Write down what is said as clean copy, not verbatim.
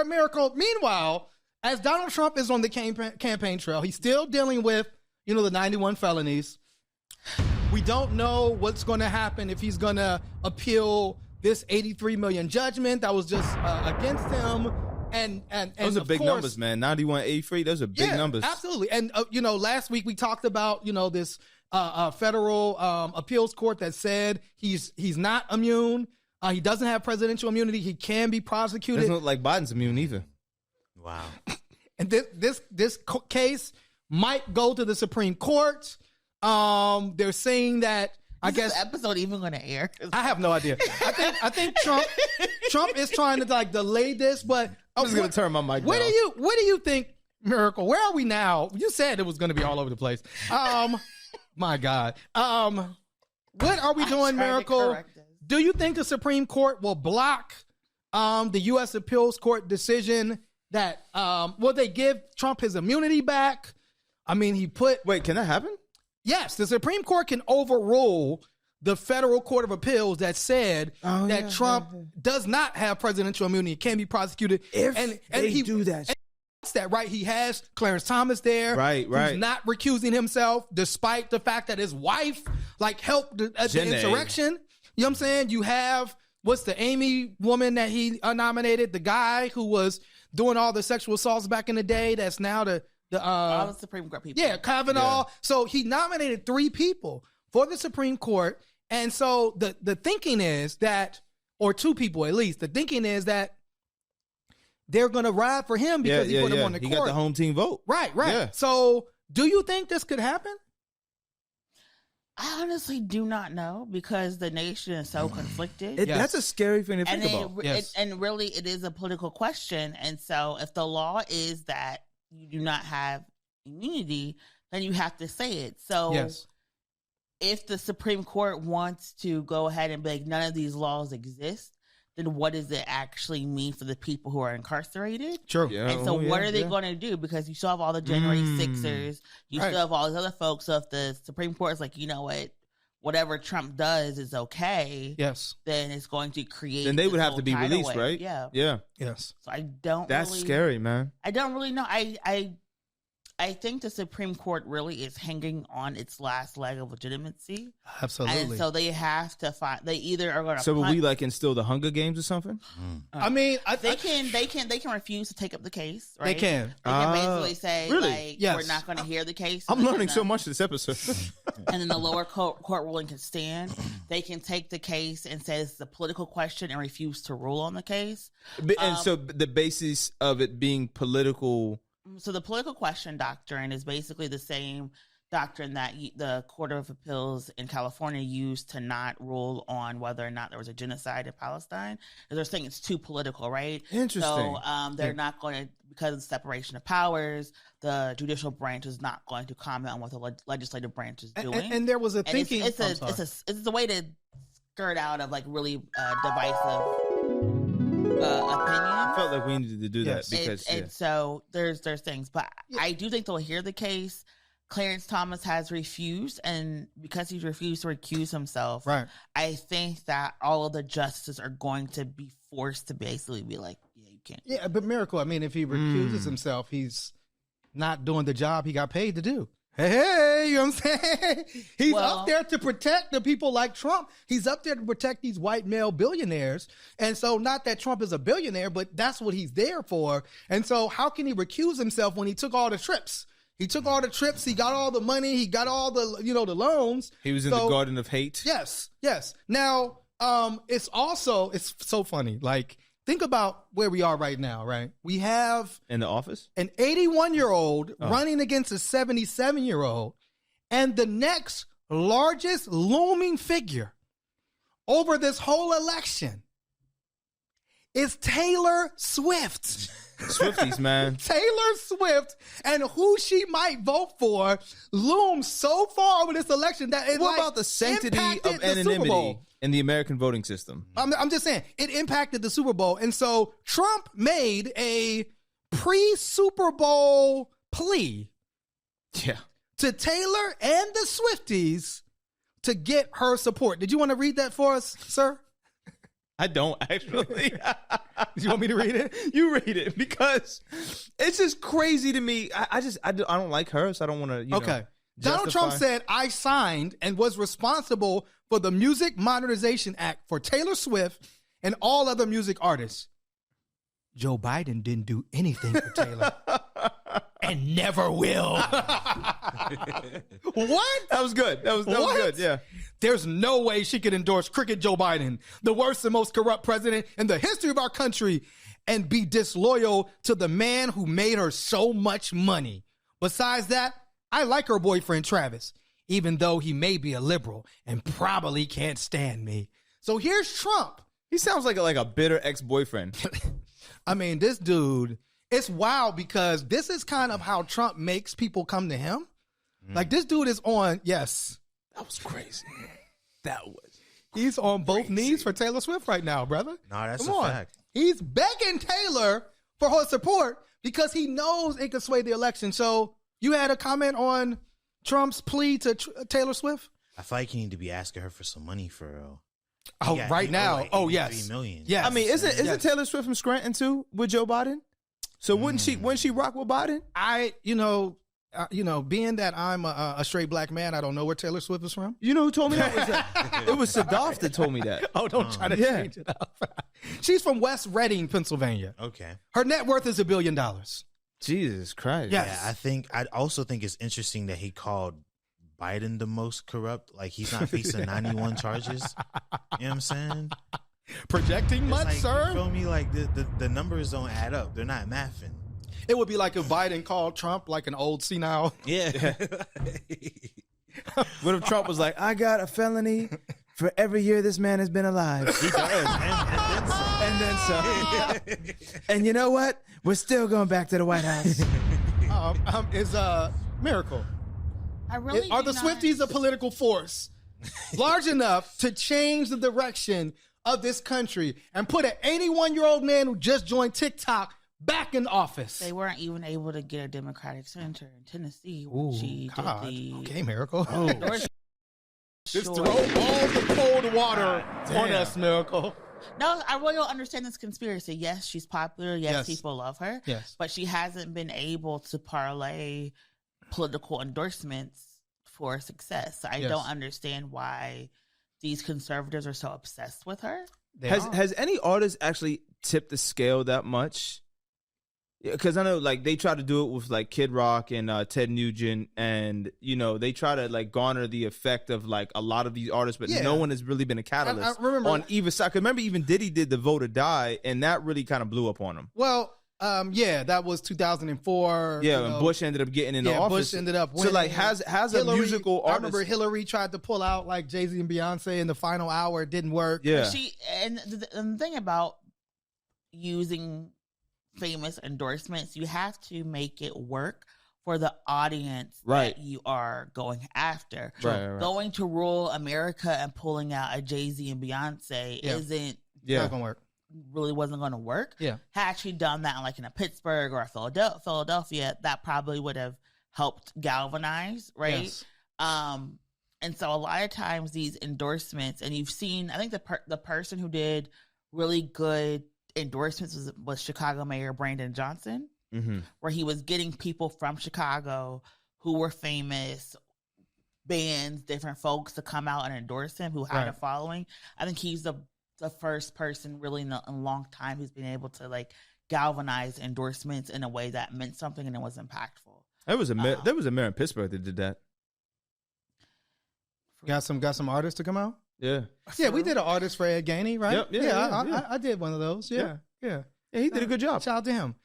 Miracle. Meanwhile, as Donald Trump is on the campaign trail, he's still dealing with, the 91 felonies. We don't know what's going to happen if he's going to appeal this $83 million judgment that was just against him. And those are big numbers, man. 91, 83, those are big numbers. Absolutely. And, last week we talked about, this federal appeals court that said he's not immune. He doesn't have presidential immunity. He can be prosecuted. Doesn't look like Biden's immune either. Wow. And this case might go to the Supreme Court. They're saying that I guess this episode even going to air? I have no idea. I think Trump is trying to delay this, but I'm just going to turn my mic down. What do you think, Miracle? Where are we now? You said it was going to be all over the place. My God. What are we doing, Miracle? Do you think the Supreme Court will block the U.S. Appeals Court decision that will they give Trump his immunity back? I mean, Wait, can that happen? Yes, the Supreme Court can overrule the Federal Court of Appeals that said that Trump does not have presidential immunity, can be prosecuted. If they do that. That right, he has Clarence Thomas there, right, who's not recusing himself, despite the fact that his wife helped the insurrection. You know what I'm saying? You have what's the Amy woman that he nominated, the guy who was doing all the sexual assaults back in the day. That's now all the Supreme Court people. Yeah, Kavanaugh. Yeah. So he nominated 3 people for the Supreme Court, and so the thinking is that, or 2 people at least. The thinking is that they're going to ride for him because he put him on the court. He got the home team vote. Right. Yeah. So do you think this could happen? I honestly do not know because the nation is so conflicted. That's a scary thing to think about. And really, it is a political question. And so if the law is that you do not have immunity, then you have to say it. So if the Supreme Court wants to go ahead and be like, none of these laws exist, then what does it actually mean for the people who are incarcerated? True. Yeah. And so what are they going to do? Because you still have all the January 6ers. You still have all these other folks. So if the Supreme Court is like, you know what, whatever Trump does is okay. Yes. Then it's going to create. Then they would have to be released, right? Yeah. Yeah. Yes. So I don't That's scary, man. I don't really know. I think the Supreme Court really is hanging on its last leg of legitimacy. Absolutely. And so they have to find. They either are going to. So will we instill the Hunger Games or something? I mean, they can refuse to take up the case. Right? They can. They can basically say, really? We're not going to hear the case. I'm learning so much this episode. And then the lower court ruling can stand. They can take the case and say it's a political question and refuse to rule on the case. And so the basis of it being political. So the political question doctrine is basically the same doctrine that the Court of Appeals in California used to not rule on whether or not there was a genocide in Palestine. They're saying it's too political, right? Interesting. So they're not going to, because of the separation of powers, the judicial branch is not going to comment on what the legislative branch is doing. And there was a thinking. It's a way to skirt out of really divisive opinion. I felt like we needed to do that because so there's things, but I do think they'll hear the case. Clarence Thomas has refused, and because he's refused to recuse himself, right, I think that all of the justices are going to be forced to basically be like, yeah, you can't. Yeah, but Miracle, I mean, if he recuses himself, he's not doing the job he got paid to do. Hey, you know what I'm saying? He's up there to protect the people like Trump. He's up there to protect these white male billionaires. And so not that Trump is a billionaire, but that's what he's there for. And so how can he recuse himself when he took all the trips? He took all the trips. He got all the money. He got all the, the loans. He was in the Garden of Hate. Yes. Now, it's so funny. Think about where we are right now, right? We have in the office an 81-year-old running against a 77-year-old, and the next largest looming figure over this whole election is Taylor Swift. Swifties, man. Taylor Swift and who she might vote for looms so far over this election that it about the sanctity of anonymity in the American voting system? I'm just saying it impacted the Super Bowl, and so Trump made a pre-Super Bowl plea, to Taylor and the Swifties to get her support. Did you want to read that for us, sir? I don't actually. You want me to read it? You read it, because it's just crazy to me. I don't like her, so I don't want to. Okay. Donald Trump said, I signed and was responsible for the Music Modernization Act for Taylor Swift and all other music artists. Joe Biden didn't do anything for Taylor and never will. What? That was good. That was good. Yeah. There's no way she could endorse crooked Joe Biden, the worst and most corrupt president in the history of our country, and be disloyal to the man who made her so much money. Besides that, I like her boyfriend, Travis, even though he may be a liberal and probably can't stand me. So here's Trump. He sounds like a bitter ex-boyfriend. I mean, this dude, it's wild because this is kind of how Trump makes people come to him. Like, this dude is on, yes. That was crazy. He's on both knees for Taylor Swift right now, brother. No, that's Come on. fact. He's begging Taylor for her support because he knows it could sway the election. So you had a comment on Trump's plea to Taylor Swift? I feel like you need to be asking her for some money for real. Right now. Like yes. $83 million. Yes. I mean, isn't Taylor Swift from Scranton too with Joe Biden? So wouldn't she rock with Biden? Being that I'm a straight black man, I don't know where Taylor Swift is from. You know who told me that? It was Sadaf that told me that. Oh, don't try to change it up. She's from West Reading, Pennsylvania. Okay. Her net worth is $1 billion. Jesus Christ. Yes. Yeah, I also think it's interesting that he called Biden the most corrupt. Like, he's not facing 91 charges. You know what I'm saying? Projecting much, sir? You feel me? Like, the numbers don't add up. They're not mathing. It would be like if Biden called Trump like an old senile. Yeah. What if Trump was like, I got a felony for every year this man has been alive? He does. And then some. And you know what? We're still going back to the White House. Is Miracle. Are the not. Swifties a political force large enough to change the direction of this country and put an 81-year-old man who just joined TikTok back in office? They weren't even able to get a Democratic senator in Tennessee when she did the... Okay, Miracle. Just Sure. throw all the cold water on us, Miracle. No, I really don't understand this conspiracy. Yes, she's popular. Yes, Yes. people love her. Yes. But she hasn't been able to parlay political endorsements for success. I Yes. don't understand why these conservatives are so obsessed with her. Has any artist actually tipped the scale that much? Because I know, like, they try to do it with like Kid Rock and Ted Nugent, and they try to like garner the effect of like a lot of these artists, but no one has really been a catalyst I remember, on either side. Because remember, even Diddy did the Vote or Die, and that really kind of blew up on him. Well, that was 2004. Yeah, and Bush ended up getting in the office. Bush ended up winning. So like, has Hillary, a musical artist? I remember Hillary tried to pull out like Jay-Z and Beyonce in the final hour. It didn't work. Yeah. And the thing about using famous endorsements, you have to make it work for the audience that you are going after. Right. Going to rural America and pulling out a Jay-Z and Beyonce isn't not gonna work. Really wasn't going to work. Yeah. Had she done that like in a Pittsburgh or a Philadelphia, that probably would have helped galvanize, right? Yes. And so a lot of times these endorsements, and you've seen, I think the person who did really good endorsements was Chicago Mayor Brandon Johnson, where he was getting people from Chicago who were famous, bands, different folks to come out and endorse him who had a following. I think he's the first person really in a long time who's been able to like galvanize endorsements in a way that meant something and it was impactful. There was a mayor in Pittsburgh that did that. Got some artists to come out. Yeah. Yeah, we did an artist for Ed Gainey, right? Yep, yeah, I did one of those. Yeah. He did a good job. Shout out to him.